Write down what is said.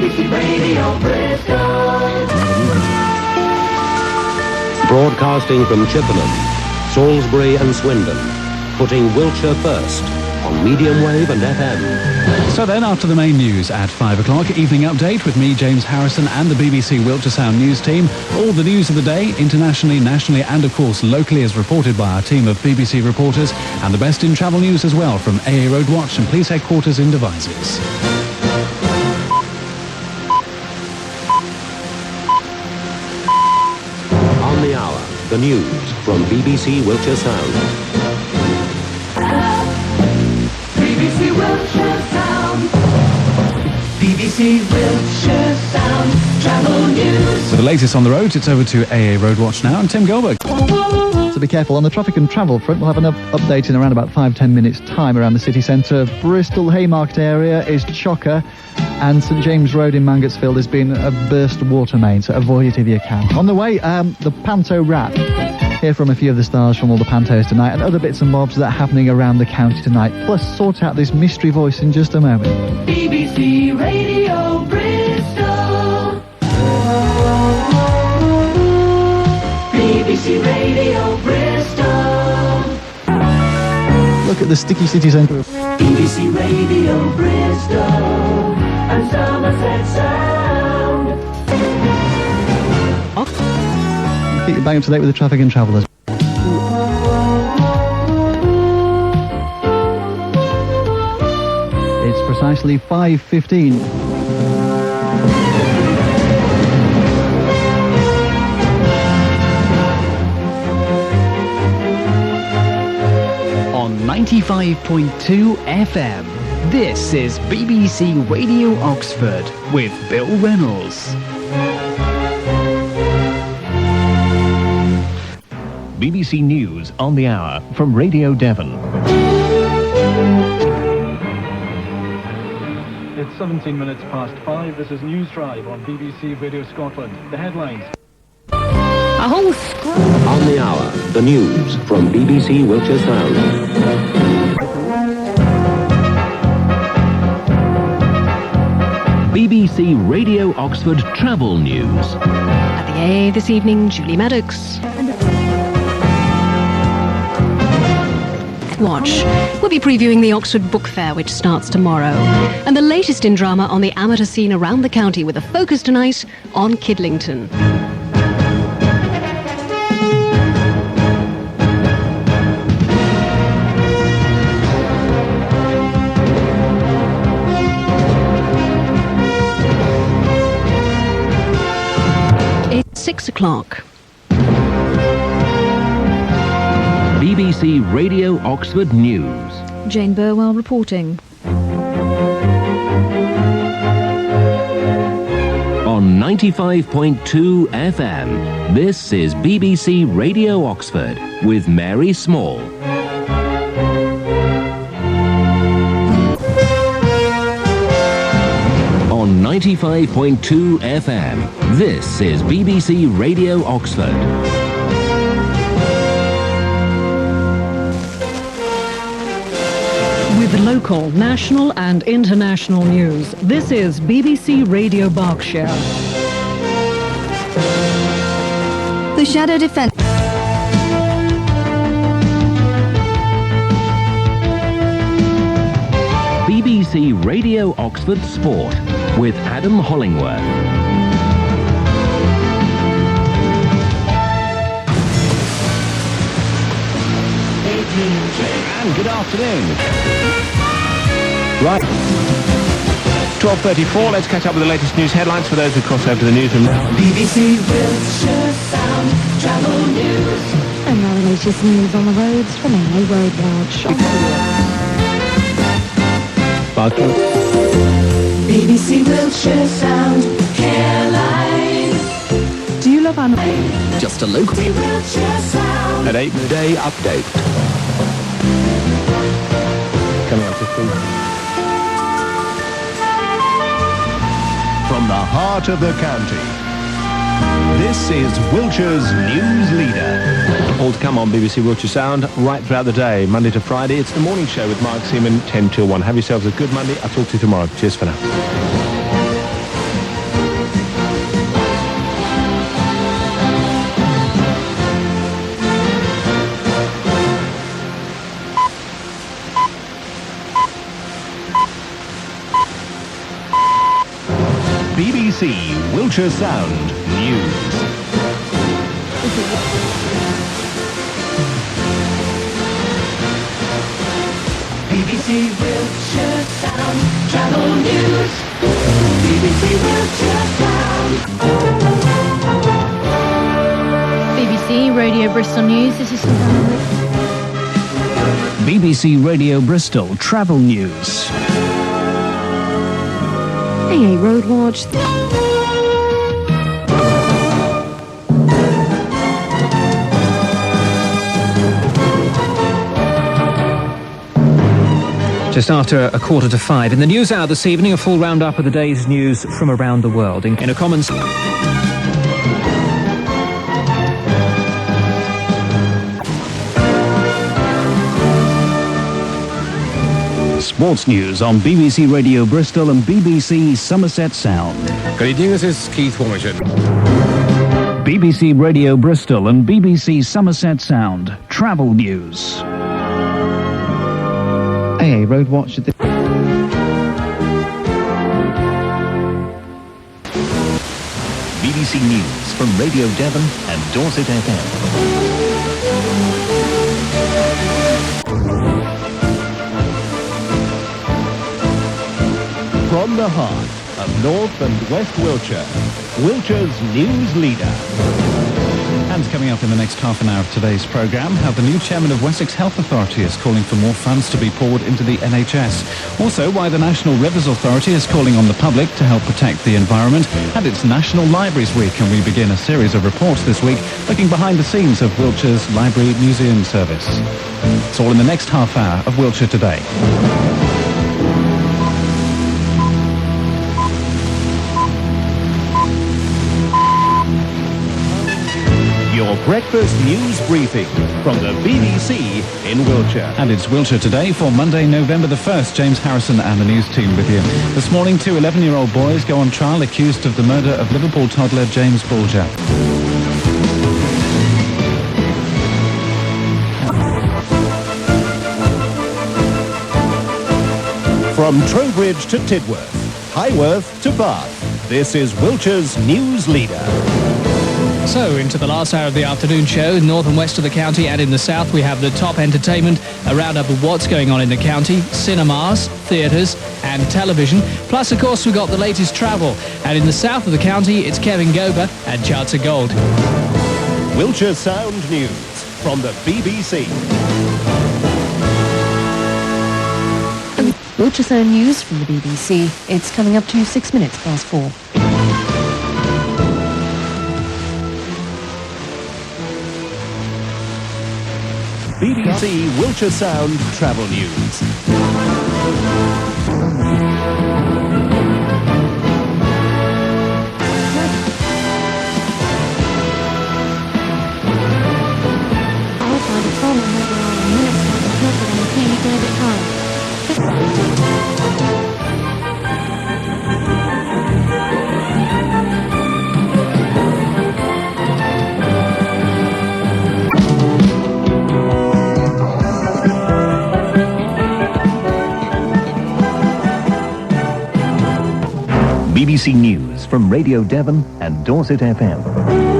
BBC Radio Bristol. Broadcasting from Chippenham, Salisbury and Swindon, putting Wiltshire first on medium wave and FM. So then, after the main news at 5 o'clock, evening update with me, James Harrison, and the BBC Wiltshire Sound News team. All the news of the day, internationally, nationally, and of course locally, as reported by our team of BBC reporters, and the best in travel news as well from AA Road Watch and Police Headquarters in Devizes. On the hour, the news from BBC Wiltshire Sound. BBC Wiltshire Sound. BBC Wiltshire Sound. Travel news. For the latest on the roads, it's over to AA Road Watch now, and Tim Gilbert. So be careful on the traffic and travel front. We'll have an update in around about 5-10 minutes time around the city centre. Bristol Haymarket area is chocker, and St James Road in Mangotsfield has been a burst water main, so avoid it if you can. On the way, the Panto Rap. Hear from a few of the stars from all the Pantos tonight, and other bits and bobs that are happening around the county tonight. Plus, sort out this mystery voice in just a moment. BBC Radio Bristol. BBC Radio Bristol. Look at the sticky city centre. BBC Radio Bristol and Somerset Sound. Keep you bang up to date with the traffic and travel. It's precisely 5:15. On 95.2 FM, this is BBC Radio Oxford with Bill Reynolds. BBC News on the hour from Radio Devon. It's 17 minutes past 5. This is News Drive on BBC Radio Scotland. The headlines. A whole On the hour, the news from BBC Wiltshire Sound. BBC Radio Oxford travel news. At the AA this evening, Julie Maddox. Watch. We'll be previewing the Oxford Book Fair, which starts tomorrow, and the latest in drama on the amateur scene around the county, with a focus tonight on Kidlington. It's 6 o'clock. BBC Radio Oxford News. Jane Burwell reporting. On 95.2 FM, this is BBC Radio Oxford with Mary Small. On 95.2 FM, this is BBC Radio Oxford. With local, national and international news, this is BBC Radio Berkshire. The Shadow Defence. BBC Radio Oxford Sport with Adam Hollingworth. And good afternoon. Right. 12:34, let's catch up with the latest news headlines for those who cross over to the newsroom. BBC Wiltshire Sound Travel News. And now the latest news on the roads from AA Road Watch. BBC Wiltshire Sound Hairline. Do you love animals? Just a local. Wiltshire Sound. An 8-day update. Coming on to food. From the heart of the county, this is Wiltshire's news leader. All to come on BBC Wiltshire Sound right throughout the day, Monday to Friday. It's the morning show with Mark Seaman, 10 till 1. Have yourselves a good Monday. I'll talk to you tomorrow. Cheers for now. BBC Wiltshire Sound News. BBC Wiltshire Sound Travel News. BBC Wiltshire Sound. BBC Radio Bristol News. This is BBC Radio Bristol Travel News. AA Road Watch. Just after 4:45. In the news hour this evening, a full roundup of the day's news from around the world. In a common... Sports news on BBC Radio Bristol and BBC Somerset Sound. Greetings, this is Keith Warmington. BBC Radio Bristol and BBC Somerset Sound. Travel news. AA Road Watch at the... BBC News from Radio Devon and Dorset FM. From the heart of North and West Wiltshire, Wiltshire's news leader. And coming up in the next half an hour of today's programme, how the new chairman of Wessex Health Authority is calling for more funds to be poured into the NHS. Also, why the National Rivers Authority is calling on the public to help protect the environment. And it's National Libraries Week, and we begin a series of reports this week looking behind the scenes of Wiltshire's Library Museum Service. It's all in the next half hour of Wiltshire Today. Your breakfast news briefing from the BBC in Wiltshire. And it's Wiltshire Today for Monday, November the 1st. James Harrison and the news team with you. This morning, two 11-year-old boys go on trial accused of the murder of Liverpool toddler James Bulger. From Trowbridge to Tidworth, Highworth to Bath, this is Wiltshire's news leader. So, into the last hour of the afternoon show, north and west of the county and in the south, we have the top entertainment, a roundup of what's going on in the county, cinemas, theatres and television. Plus, of course, we've got the latest travel. And in the south of the county, it's Kevin Gober and Charts of Gold. Wiltshire Sound News from the BBC. Wiltshire Sound News from the BBC. It's coming up to 6 minutes past 4. BBC Wiltshire Sound Travel News. BBC News from Radio Devon and Dorset FM.